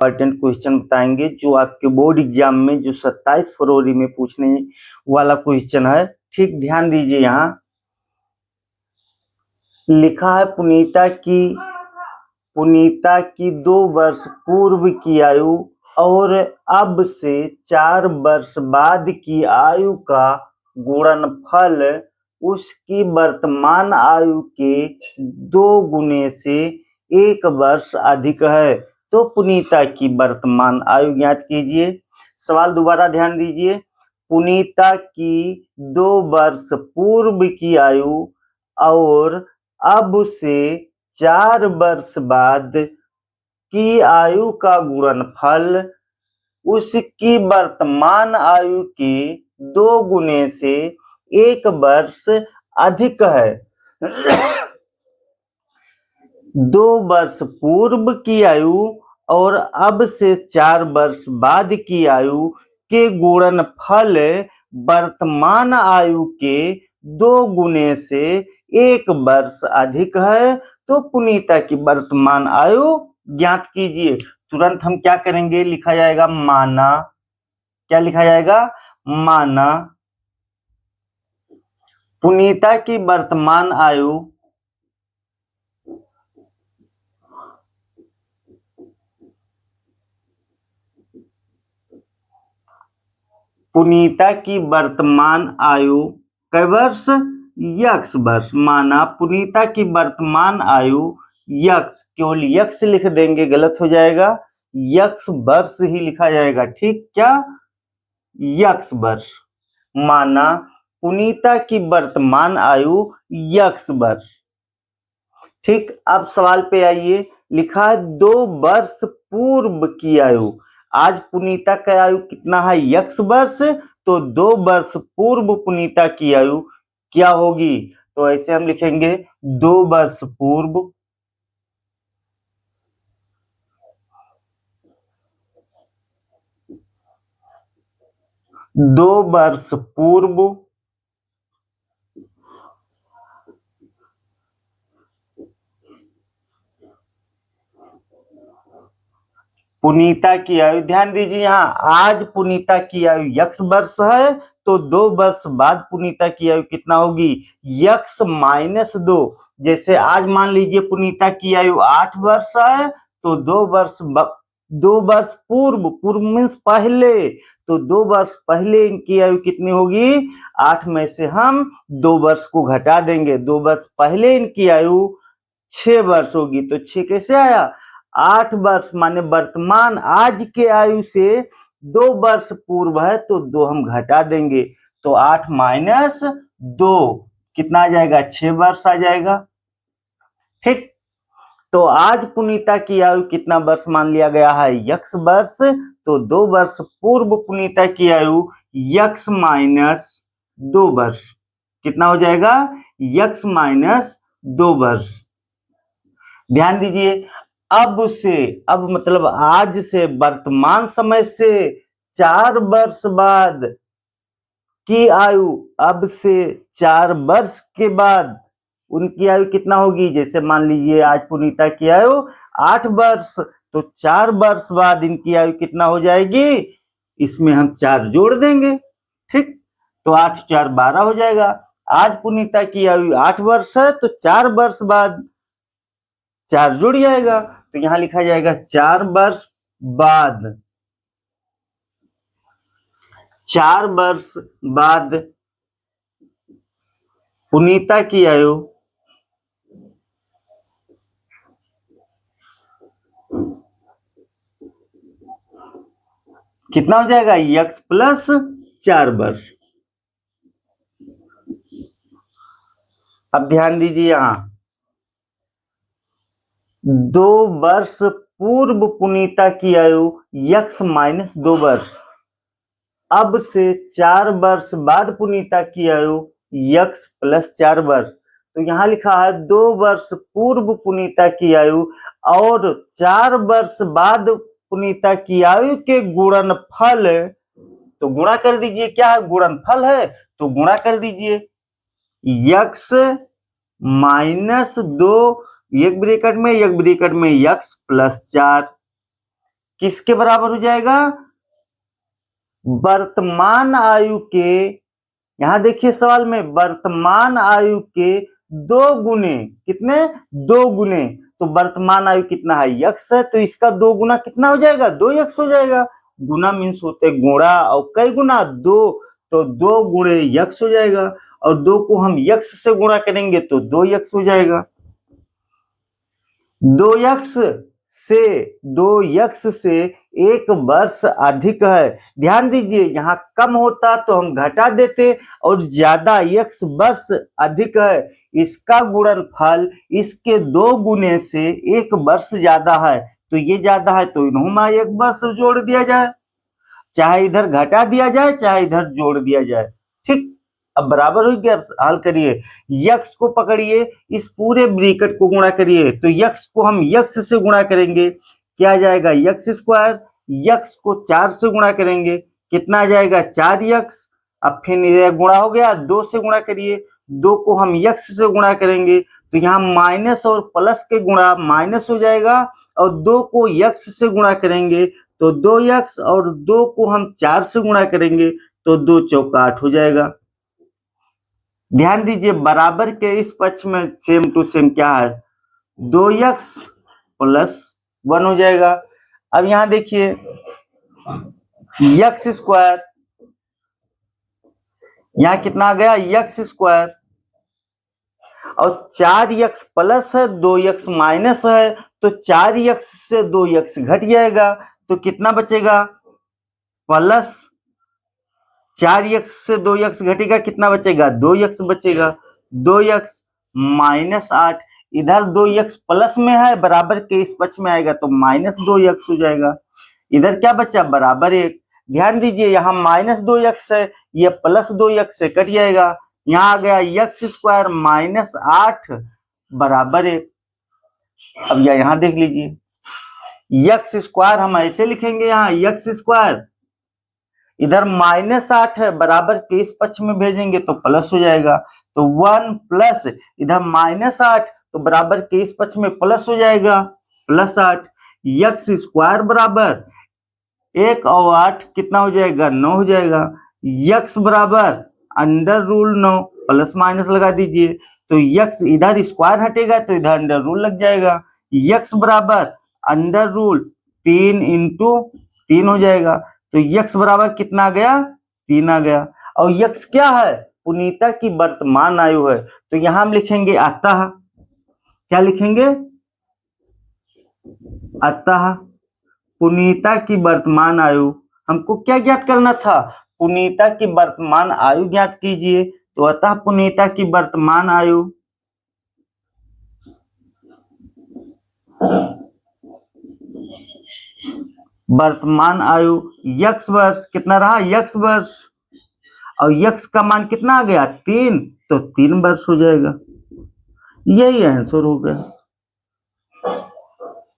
Important question बताएंगे जो आपके बोर्ड एग्जाम में जो 27 फरवरी में पूछने वाला क्वेश्चन है। ठीक ध्यान दीजिए, यहाँ लिखा है पुनीता की 2 वर्ष पूर्व की आयु और अब से 4 वर्ष बाद की आयु का गुणनफल उसकी वर्तमान आयु के 2 गुने से 1 वर्ष अधिक है। तो पुनीता की वर्तमान आयु ज्ञात कीजिए। सवाल दोबारा ध्यान दीजिए। पुनीता की 2 वर्ष पूर्व की आयु और अब से 4 वर्ष बाद की आयु का गुणनफल उसकी वर्तमान आयु के 2 गुने से 1 वर्ष अधिक है। 2 वर्ष पूर्व की आयु और अब से 4 वर्ष बाद की आयु के गुणनफल वर्तमान आयु के 2 गुने से 1 वर्ष अधिक है। तो पुनीता की वर्तमान आयु ज्ञात कीजिए। तुरंत हम क्या करेंगे, लिखा जाएगा माना। क्या लिखा जाएगा? माना पुनीता की वर्तमान आयु कै वर्ष? यक्स वर्ष। माना पुनीता की वर्तमान आयु यक्स, केवल यक्स लिख देंगे गलत हो जाएगा, यक्स वर्ष ही लिखा जाएगा। ठीक, क्या? यक्स वर्ष। माना पुनीता की वर्तमान आयु यक्स वर्ष। ठीक, अब सवाल पे आइए। लिखा है 2 वर्ष पूर्व की आयु। आज पुनीता का आयु कितना है? यक्स वर्ष। तो 2 वर्ष पूर्व पुनीता की आयु क्या होगी? तो ऐसे हम लिखेंगे 2 वर्ष पूर्व 2 वर्ष पूर्व पुनीता की आयु। ध्यान दीजिए, यहाँ आज पुनीता की आयु यक्स वर्ष है, तो 2 वर्ष बाद पुनीता की आयु कितना होगी? X minus 2। जैसे आज मान लीजिए पुनीता की आयु 8 वर्ष है, तो 2 वर्ष पूर्व मीन्स पहले, तो 2 वर्ष पहले इनकी आयु कितनी होगी? 8 में से हम 2 वर्ष को घटा देंगे। 2 वर्ष पहले इनकी आयु 6 वर्ष होगी। तो 6 कैसे आया? 8 वर्ष माने वर्तमान आज के आयु से 2 वर्ष पूर्व है, तो 2 हम घटा देंगे। तो 8 माइनस 2 कितना आ जाएगा? 6 वर्ष आ जाएगा। ठीक, तो आज पुनीता की आयु कितना वर्ष मान लिया गया है? यक्स वर्ष। तो 2 वर्ष पूर्व पुनीता की आयु यक्स माइनस 2 वर्ष कितना हो जाएगा? यक्स माइनस 2 वर्ष। ध्यान दीजिए, अब मतलब आज से वर्तमान समय से 4 वर्ष बाद की आयु, अब से 4 वर्ष के बाद उनकी आयु कितना होगी? जैसे मान लीजिए आज पुनीता की आयु 8 वर्ष, तो 4 वर्ष बाद इनकी आयु कितना हो जाएगी? इसमें हम 4 जोड़ देंगे। ठीक, तो 8 4 12 हो जाएगा। आज पुनीता की आयु 8 वर्ष है, तो 4 वर्ष बाद 4 जुड़ जाएगा, तो यहां लिखा जाएगा 4 वर्ष बाद। 4 वर्ष बाद पुनीता की आयु कितना हो जाएगा? यक्स प्लस 4 वर्ष। अब ध्यान दीजिए, यहां 2 वर्ष पूर्व पुनीता की आयु यक्स माइनस 2 वर्ष। अब से 4 वर्ष बाद पुनीता की आयु यक्स प्लस 4 वर्ष। तो यहां लिखा है 2 वर्ष पूर्व पुनीता की आयु और 4 वर्ष बाद पुनीता की आयु के गुणनफल। तो गुणा कर दीजिए, क्या है? गुणनफल है, तो गुणा कर दीजिए। यक्स माइनस 2 एक ब्रैकेट में यक्स प्लस 4 किसके बराबर हो जाएगा? वर्तमान आयु के, यहां देखिए सवाल में, वर्तमान आयु के 2 गुने, कितने? 2 गुने। तो वर्तमान आयु कितना है? यक्स है, तो इसका 2 गुना कितना हो जाएगा? 2 यक्स हो जाएगा। गुना मीन्स होते गुणा, और कई गुना? 2, तो 2 गुणे यक्स हो जाएगा, और 2 को हम यक्स से गुणा करेंगे तो 2 यक्स हो जाएगा। 2 यक्स से 1 वर्ष अधिक है। ध्यान दीजिए, यहाँ कम होता तो हम घटा देते, और ज्यादा यक्स वर्ष अधिक है, इसका गुणनफल इसके 2 गुने से 1 वर्ष ज्यादा है, तो ये ज्यादा है तो इन्हों 1 वर्ष जोड़ दिया जाए, चाहे इधर घटा दिया जाए चाहे इधर जोड़ दिया जाए। ठीक, अब बराबर हो गया। हल करिए, यक्स को पकड़िए, इस पूरे ब्रैकेट को गुणा करिए, तो यक्स को हम यक्स से गुणा करेंगे, क्या आ जाएगा? X square. यक्स को 4 से गुणा करेंगे, कितना आ जाएगा? 4 यक्स। अब फिर गुणा हो गया, 2 से गुणा करिए, 2 को हम यक्स से गुणा करेंगे, तो यहाँ माइनस और प्लस के गुणा माइनस हो जाएगा, और 2 को यक्स से गुणा करेंगे तो 2 यक्स, और 2 को हम 4 से गुणा करेंगे तो 2 चौका 8 हो जाएगा। ध्यान दीजिए, बराबर के इस पक्ष में सेम टू सेम क्या है? 2 यक्स प्लस 1 हो जाएगा। अब यहां देखिए, यक्स स्क्वायर, यहां कितना आ गया? यक्स स्क्वायर, और 4 यक्स प्लस है, 2 यक्स माइनस है, तो 4 यक्स से 2 यक्स घट जाएगा, तो कितना बचेगा? प्लस 4 यक्स से 2 यक्स घटेगा, कितना बचेगा? 2 यक्स बचेगा। 2 यक्स माइनस 8, इधर 2 यक्स प्लस में है, बराबर के इस पक्ष में आएगा तो माइनस 2 यक्स हो जाएगा। इधर क्या बचा? बराबर 1। ध्यान दीजिए, यहाँ माइनस 2 यक्स है, ये प्लस 2 यक्स से कट जाएगा, यहाँ आ गया यक्स स्क्वायर माइनस 8 बराबर 1। अब यहाँ देख लीजिए, यक्स स्क्वायर हम ऐसे लिखेंगे, यहाँ यक्स स्क्वायर, इधर माइनस 8 है, बराबर के इस पक्ष में भेजेंगे तो प्लस हो जाएगा, तो 1 प्लस इधर माइनस 8, तो बराबर के इस पक्ष में प्लस हो जाएगा, प्लस 8। यक्स स्क्वायर बराबर 1 और 8 कितना हो जाएगा? 9 हो जाएगा। यक्स बराबर अंडर रूल 9, प्लस माइनस लगा दीजिए, तो यक्स इधर स्क्वायर हटेगा तो इधर अंडर रूल लग जाएगा। यक्स बराबर अंडर रूल 3 इंटू 3 हो जाएगा, तो यक्स बराबर कितना आ गया? 3 आ गया। और यक्स क्या है? पुनीता की वर्तमान आयु है, तो यहां हम लिखेंगे अतः, क्या लिखेंगे? अतः पुनीता की वर्तमान आयु, हमको क्या ज्ञात करना था? पुनीता की वर्तमान आयु ज्ञात कीजिए, तो अतः पुनीता की वर्तमान आयु यक्स वर्ष, कितना रहा? यक्स वर्ष, और यक्स का मान कितना आ गया? 3, तो 3 वर्ष हो जाएगा। यही आंसर हो गया।